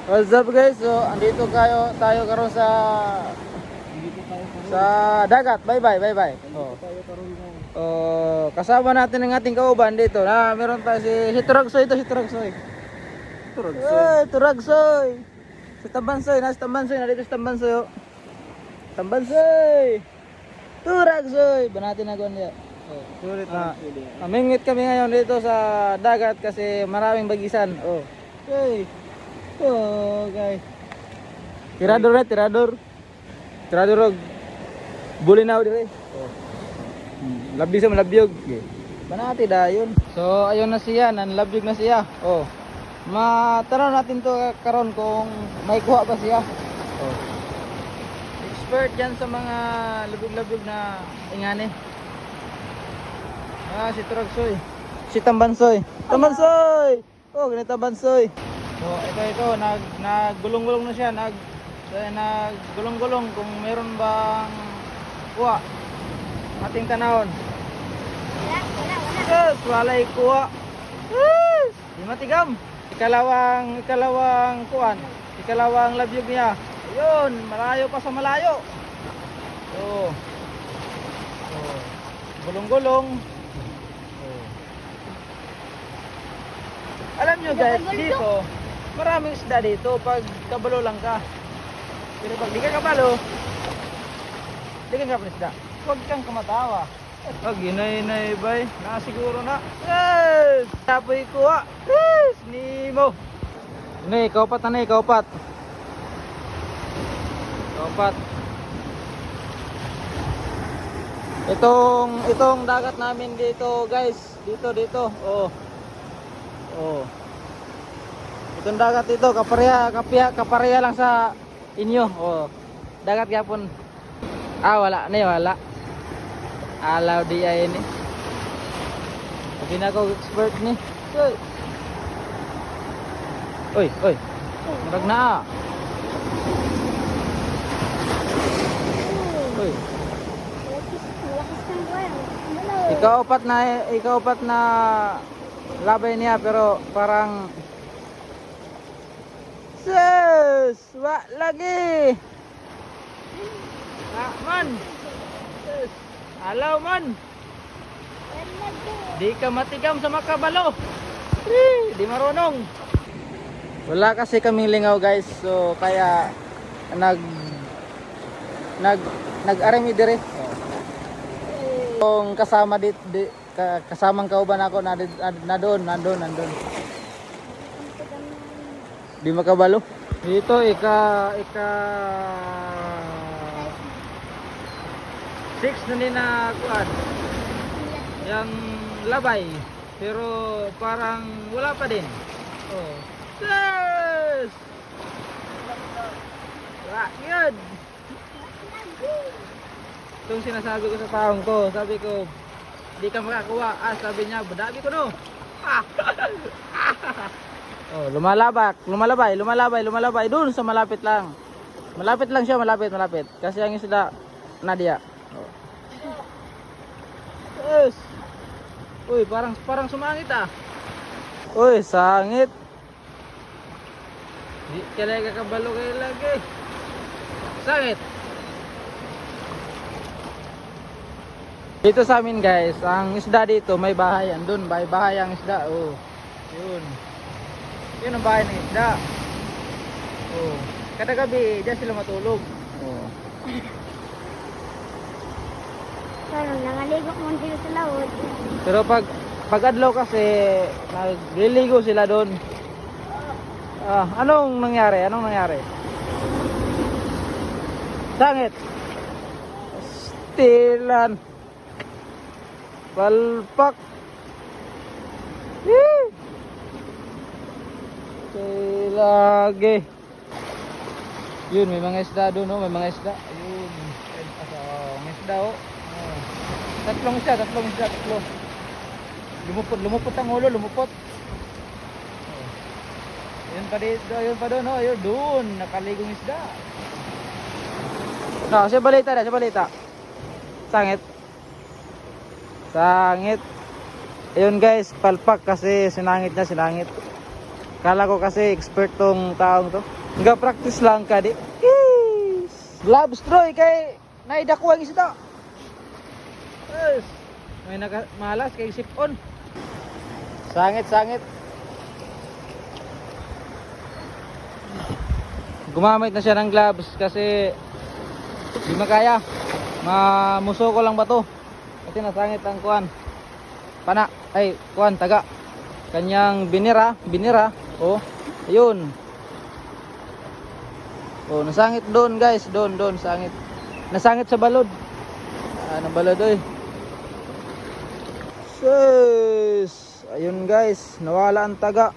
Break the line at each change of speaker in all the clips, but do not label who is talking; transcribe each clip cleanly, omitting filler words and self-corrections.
What's up guys? So, andito tayo karon sa dagat. Bye-bye, bye-bye. Oh. Oh, kasama natin ang ating kauban dito. Meron pa si Turagsoy ito, si Turagsoy. Turagsoy. Si Tambansoy, si Tambansoy, dito si Tambansoy. Oh. Tambansoy. Turagsoy. Banatin na niya. Oh, sulit na. Mingit kami ngayon dito sa dagat kasi maraming bagisan. Oh. Okay. Oh, guys. Tirador na, tirador. Tirador og bulinaw dire. Oh. Labi sa malabyog. Okay. Banati dayon. So, ayun na siya, nanlabyog na siya. Oh. Matanaw natin to karon kung may kuha pa siya. Oh. Expert yan sa mga labog-labog na ingani. Si Turagsoy. Si Tambansoy. Tambansoy! Oh, ganito Tambansoy. So, ito naggulong-gulong na siya, naggulong-gulong kung meron bang kuha. Ating tanawon. Yes, walay kuha. Yes! Di matigam. Ikalawang kuan. Ikalawang labyog niya. Ayun, malayo pa sa malayo. So, gulong-gulong. Alam nyo guys, dito maraming isda dito pag kabalo lang ka. Pero pag di ka kabalo, di ka isda. Huwag kang kumatawa. Pag inay-inay bay, nakasiguro na. Yes! Tapoy kuha. Yes! Nemo. Ini, kaupat na ni, kaupat. Kaupat. Itong dagat namin dito guys. Dito. Oh. Oh. Itong dagat ito kapareha lang sa inyo. Oh. Dagat gyapon. Wala wala. Alaw di ay ni. Hindi na ako expert ni. Oy. Murag na. Oy. Ikaw upat na labay niya pero parang sus, lagi. Man. Sus, alaw man. Di ka matigam sa makabalo. Di marunong. Wala kasi kaming lingaw guys, so kaya nag-arami dire. Yung kasama kasamang kauban ako nandun. Di makabalo. Dito ika 6 na nina kuan. Yang labay pero parang wala pa din. Oh. Yes! Yun. Itong sinasabi ko sa taong ko, sabi ko, di ka makakuha. Sabi niya, badabi ko no. Oh, lumalabay. Doon sa malapit lang. Malapit lang siya, malapit. Kasi ang isda, Nadia. Oh. Yes! Uy, parang sumangit ah. Uy, sangit. Di kailangan kakabalo kayo lagi. Sangit. Dito sa amin guys, ang isda dito may bahay, andun bahay ang isda. Oh. Yun ang bahay ng isda. Oh. Kada gabi diyan sila matulog. Oh.
Parang nangaligo mo dito sa laot.
Pero pag adlaw kasi nagliligo sila doon. Anong nangyari? Sangit. Stilan. Palpak. Lagi. Yun, may mga isda doon, no? May mga isda. Ayun. May isda, oh. Tatlong isda. Lumupot ang ulo, lumupot. Ayun pa doon, oh. Ayun, doon. Nakaligong isda. Siya balita. Sangit. Ayun guys, palpak kasi sinangit. Kala ko kasi expert tong taong to. Nga practice lang ka di. Yes. Gloves Troy kay naidako ang isda. Yes. May malas kay sipon. Sangit. Gumamit na siya ng gloves kasi di makaya. Mamuso ko lang ba to? Kasi nasangit ang kuan. Taga. Kanyang binira. Oh, ayun. Oh, nasangit doon, guys. Doon sangit. Nasangit sa balod. Nabalod oy. Sus. Ayun, guys. Nawala ang taga.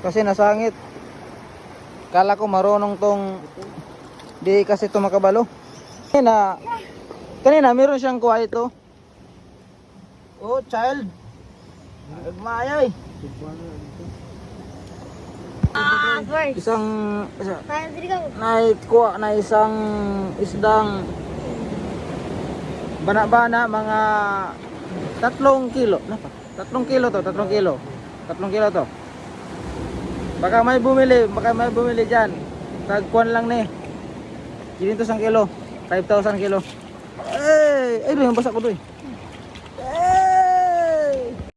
Kasi nasangit. Kala ko marunong tong di kasi to makabalo. Kanina meron siyang kuha ito. Oh, child. Nagmayay.
First.
Isang
Parang dili ka.
naikuha na isang isdang bana-bana mga 3 kilo. 3 kilo to. 3 kilo to. Baka may bumili dyan. Tagkuan lang ni. 500 kilo. 5,000 kilo. Ay, doon yung basa ko doon.